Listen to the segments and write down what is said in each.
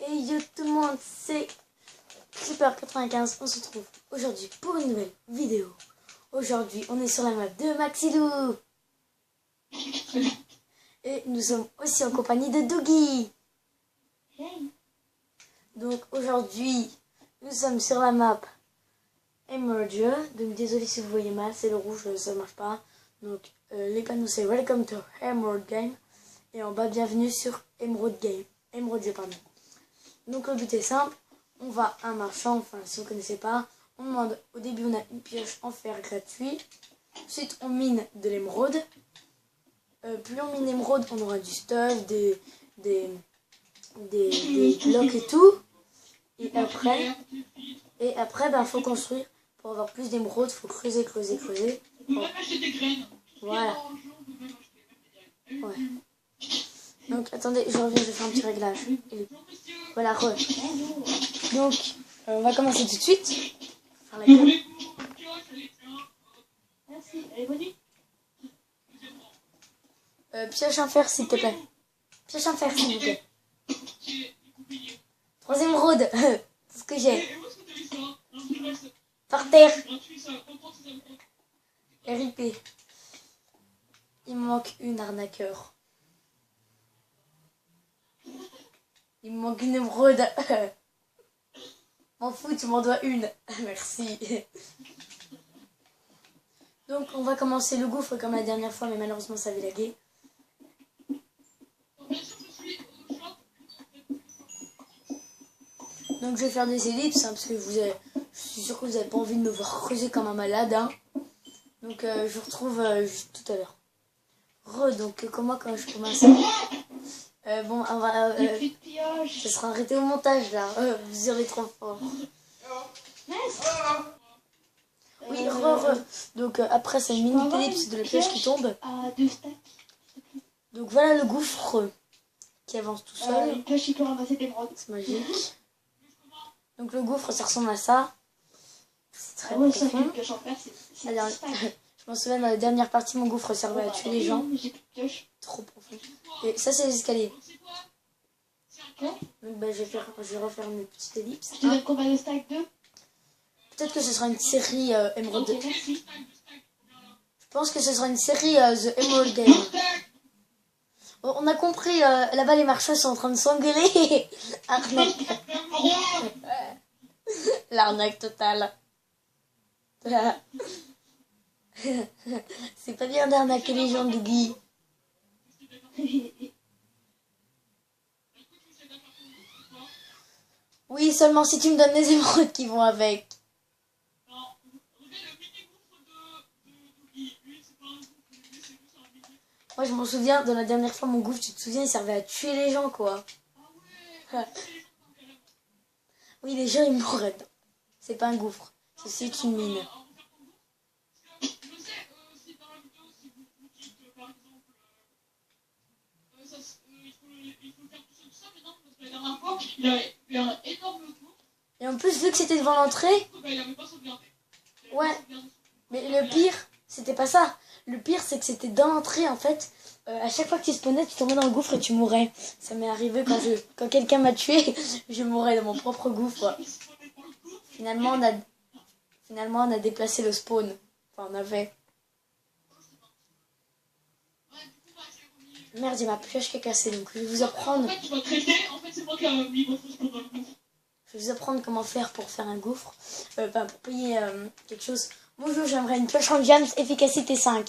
Et yo tout le monde, c'est Super95, on se retrouve aujourd'hui pour une nouvelle vidéo. Aujourd'hui, on est sur la map de Maxilou. Et nous sommes aussi en compagnie de Dougie. Donc aujourd'hui, nous sommes sur la map Emerge. Donc désolé si vous voyez mal, c'est le rouge, ça ne marche pas. Donc les panneaux c'est Welcome to Emerald Game. Et en bas, bienvenue sur Emerald Game. Emerald Game, pardon. Donc le but est simple, on va à un marchand, enfin si vous ne connaissez pas, on demande, au début on a une pioche en fer gratuit, ensuite on mine de l'émeraude, plus on mine l'émeraude, on aura du stuff, des blocs et tout, et après ben, faut construire, pour avoir plus d'émeraude, faut creuser. Bon. Voilà. Ouais. Donc attendez, je reviens, je fais un petit réglage. Voilà, Donc, on va commencer tout de suite. Faire la gueule. Merci, allez, vas-y. Pioche en fer, s'il te plaît. Pioche en fer, s'il vous plaît. 3 émeraudes. C'est ce que j'ai. Par terre. RIP. Il me manque une arnaqueur. Il me manque une émeraude. M'en fous, tu m'en dois une. Merci. Donc, on va commencer le gouffre comme la dernière fois, mais malheureusement, ça avait lagué. Donc, je vais faire des ellipses, hein, parce que je suis sûr que vous n'avez pas envie de me voir creuser comme un malade. Hein. Donc, je vous retrouve juste tout à l'heure. Donc, comment quand je commence bon, on va... ça sera arrêté au montage, là. Vous irez trop fort. Oui, Donc, après, c'est une minute ellipse de la pioche qui tombe. Donc, voilà le gouffre qui avance tout seul. Une pioche qui peut ramasser des brodes. C'est magique. Donc, le gouffre, ça ressemble à ça. C'est très profond. Une pioche en fer, c'est Alors, je m'en souviens, dans la dernière partie, mon gouffre servait à tuer les gens. Trop profond. Et ça, c'est les escaliers. Donc, ben, je vais refaire une petite ellipse. Tu donnes combien de stacks? 2? Peut-être que ce sera une série Emerald. Ok, merci. Je pense que ce sera une série The Emerald Game. Bon, on a compris, là-bas les marcheurs sont en train de s'engueuler. Arnaque. L'arnaque totale. C'est pas bien d'arnaquer les gens, Dougie. Oui, seulement si tu me donnes les émeraudes qui vont avec. Moi, je m'en souviens, dans la dernière fois, mon gouffre, tu te souviens, il servait à tuer les gens, quoi. Oui, les gens, ils mourraient. C'est pas un gouffre. C'est une mine. Et en plus, vu que c'était devant l'entrée... Ouais. Mais le pire, c'était pas ça. Le pire, c'est que c'était dans l'entrée, en fait. À chaque fois que tu spawnais, tu tombais dans le gouffre et tu mourais. Ça m'est arrivé quand quelqu'un m'a tué, je mourais dans mon propre gouffre. Finalement, on a déplacé le spawn. Enfin, on avait... Merde, il y a ma pioche qui est cassée, donc je vais vous apprendre... Je vais vous apprendre comment faire pour faire un gouffre. Pour payer quelque chose. Bonjour, j'aimerais une pioche en diamant, efficacité 5.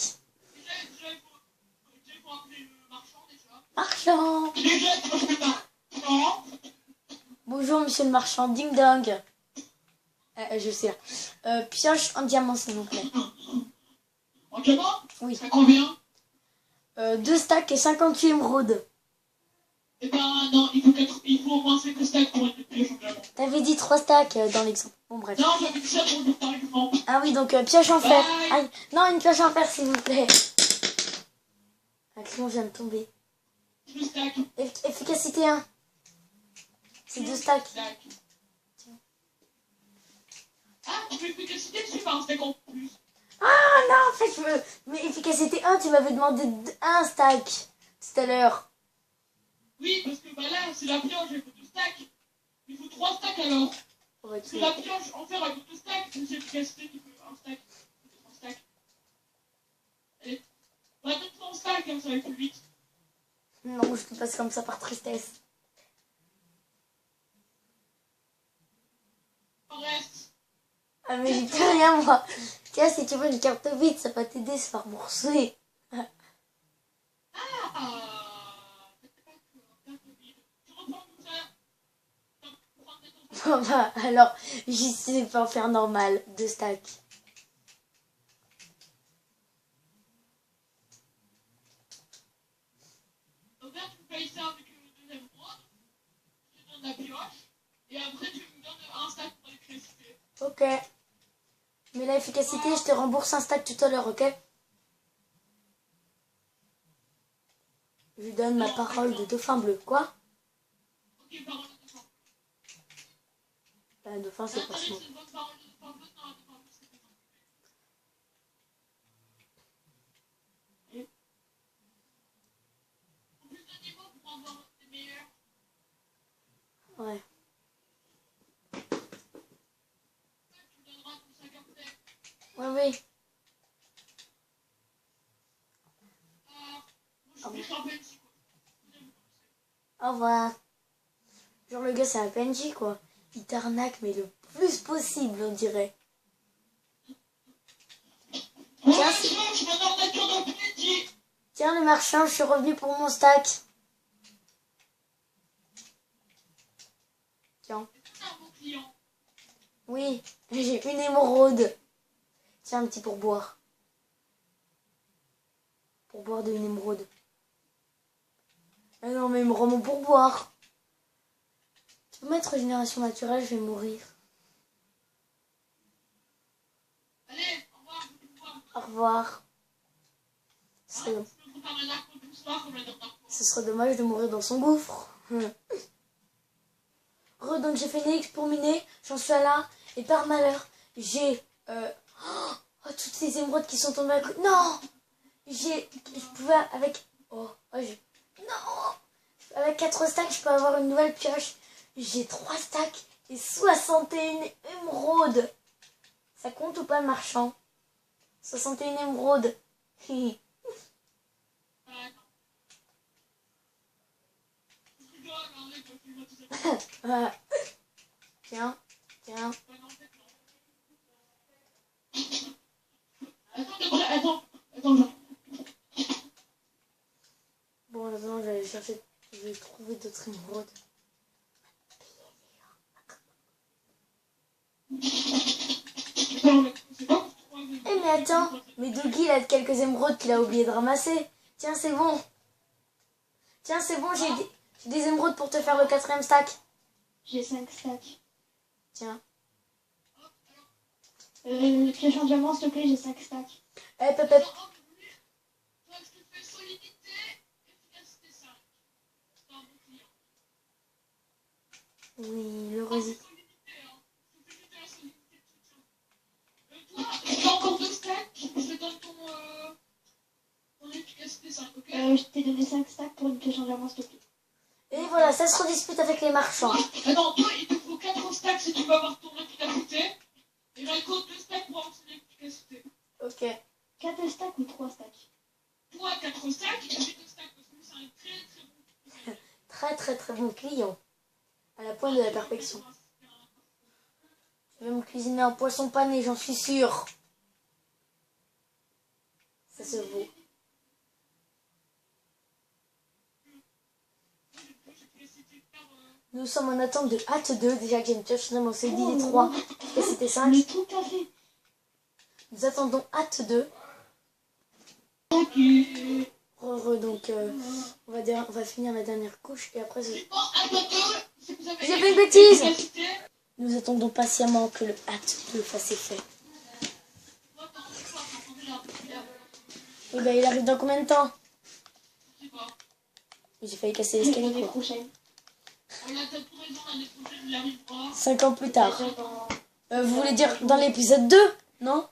Marchand. Bonjour, monsieur le marchand. Ding dong. Je sais. Pioche en diamant, s'il vous plaît. En diamant? Oui. À combien? 2 stacks et 58 émeraudes. Eh ben non, il faut au moins 5 stacks pour une pioche en diamant. T'avais dit 3 stacks dans l'exemple. Bon, bref. Non, j'avais dit ça pour le par exemple. Ah oui, donc pioche en fer. Aïe. Non, une pioche en fer, s'il vous plaît. Un crayon vient de tomber. 2 stacks. Efficacité 1. C'est 2 stacks. Tiens. Ah, tu veux efficacité dessus par un stack en plus. Ah non, en fait, mais efficacité 1, tu m'avais demandé 1 stack tout à l'heure. Oui, parce que bah là, c'est la pioche, j'ai fait 2 stacks. stack alors. On va Parce que tuer. la pioche en fer avec 2 stacks, c'est une efficacité qui peut un stack. Un stack. Allez. Ouais, donne-toi en stack, hein, ça va plus vite. Non, je te passe comme ça par tristesse. En reste. Ah mais j'ai plus rien moi. Tiens, si tu veux une carte vide, ça va t'aider à se faire rembourser. Ah. Tu reprends tout ça. Bon bah alors, j'y sais pas en faire normal. 2 stacks. Donc là, tu me payes ça avec le deuxième rôde. Je te donne la pioche. Et après, tu me donnes un stack pour l'électricité. Ok. Mais l'efficacité, je te rembourse un stack tout à l'heure, ok? Je lui donne ma parole de dauphin bleu. Quoi? Ok, parole de dauphin. Bah, dauphin, c'est pas Attendez, ce mot. c'est une bonne parole de dauphin bleu. Non, dauphin bleu, c'est pas ça. En plus de niveau pour avoir des meilleurs. Ouais. Tu me donneras ton sac après. Ouais, oui. Moi, je suis un PNJ, quoi. Au revoir. Genre, le gars, c'est un PNJ, quoi. Il t'arnaque, mais le plus possible, on dirait. Tiens, Je m'en arnaqueur d'un PNJ. tiens, le marchand, je suis revenu pour mon stack. Tiens. C'est un bon client. Oui, j'ai une émeraude. Tiens, un petit pourboire. Pourboire de une émeraude. Ah non, mais il me rend mon pourboire. Tu peux mettre génération naturelle, je vais mourir. Allez, au revoir, je vous vois. Au revoir. Ce Hein, serait, je me prépare un arc pour tout soir, comme la dernière fois. ce serait dommage de mourir dans son gouffre. Donc j'ai fait une X pour miner, j'en suis à là, et par malheur, j'ai toutes ces émeraudes qui sont tombées à côté. Non, je pouvais avec, non, avec 4 stacks, je peux avoir une nouvelle pioche. J'ai 3 stacks et 61 émeraudes. Ça compte ou pas le marchand? 61 émeraudes. Ouais, attends. Je rigole, hein, mec, quand tu vois tout ça. Tiens, tiens. Ouais, non, en fait, non. Attends, genre. Bon, maintenant, je vais aller chercher, je vais trouver d'autres émeraudes. Attends, mec, c'est pas pour toi, mais... Eh mais attends, mais Dougie il a quelques émeraudes qu'il a oublié de ramasser. Tiens, c'est bon. Tiens, c'est bon, j'ai des émeraudes pour te faire le 4e stack. J'ai 5 stacks. Tiens. Pioche en diamant, s'il te plaît, j'ai 5 stacks. Eh, Pépé. Toi, je te fais solidité, efficacité 5. C'est un bon client. Oui, le Ah, résine. c'est solidité, hein. Je te fais juste de la solidité de soutien. Toi, tu as encore 2 stacks, je te donne ton efficacité 5, ok? Je t'ai donné 5 stacks pour une pioche en diamant, s'il te plaît. Et voilà, ça se redispute avec les marchands. Attends, toi, il te faut 4 stacks si tu veux avoir ton efficacité. Et Raiko, 2 stacks pour avoir son efficacité. Ok. 4 stacks ou 3 stacks? Toi, 4 stacks, et j'ai 2 stacks parce que c'est un très très bon client. Très très très bon client. À la pointe de la perfection. Tu vas me cuisiner un poisson pané, j'en suis sûre. Ça se vaut. Nous sommes en attente de hâte 2. Déjà que j'ai une pioche, on s'est dit les 3. Et c'était 5. Le tout à fait. Nous attendons hâte 2. Ok. Donc, on va finir la dernière couche et après, Bon, à bientôt. Si vous avez j'ai fait une bêtise. efficacité, Nous attendons patiemment que le hâte 2 fasse effet. moi, t'en fais pas, t'en fais là. Et ben, il arrive dans combien de temps? Je sais pas. J'ai failli casser l'escalier, L'année quoi. prochaine. On a peut-être raison, l'année prochaine, il arrivera. 5 ans plus tard. Dans... Vous voulez dire dans l'épisode 2? Non?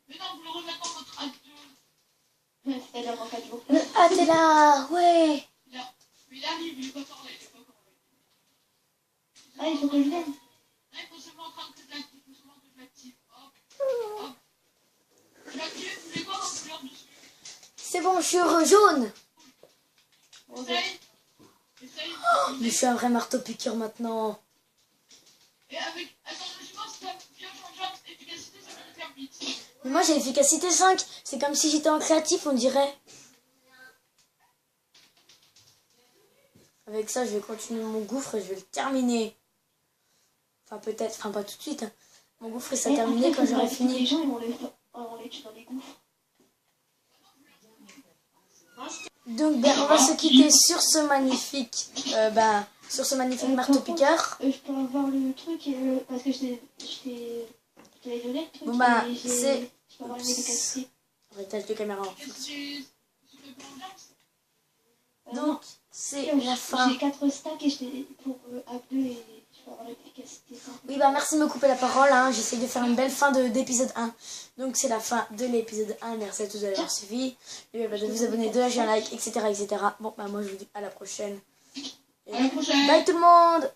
Mais non, vous le remettez dans votre acte 2. C'est-à-dire dans 4 jours. Le hâte est là, ouais. Mais il arrive, il est pas encore là, il est pas encore là. Ah, il faut que je vienne. Là, il faut seulement attendre que je l'active. Il faut seulement que je l'active. Hop, hop. Je l'active, vous voulez quoi comme couleur dessus? C'est bon, je suis heureux, jaune. Essaye. Essaye. Mais je suis un vrai marteau-piqueur maintenant. Et avec... Attends, je me demande si t'as bien changeable efficacité, ça va le faire vite. Mais moi j'ai efficacité 5. C'est comme si j'étais en créatif, on dirait. Avec ça, je vais continuer mon gouffre et je vais le terminer. Enfin, peut-être, enfin, pas tout de suite. Hein. Mon gouffre, il sera terminé quand j'aurai Les fini. gens, ils vont les tuer dans les gouffres. Donc, ben, on va se quitter sur ce magnifique, marteau-piqueur. Je peux avoir le truc, parce que je t'avais donné le truc. Bon, bah, et c'est... je peux avoir les efficacités. Réglage de caméra. Est-ce que c'est fait pour le Donc, c'est la fin. J'ai 4 stacks et j'étais pour A2 et je peux avoir l'efficacité. Oui, bah merci de me couper la parole. Hein. J'essaie de faire une belle fin d'épisode 1. Donc, c'est la fin de l'épisode 1. Merci à tous d'avoir suivi. N'oubliez pas de vous abonner, de lâcher un like, etc., etc. Bon, bah moi, je vous dis à la prochaine. Et À la prochaine. bye tout le monde!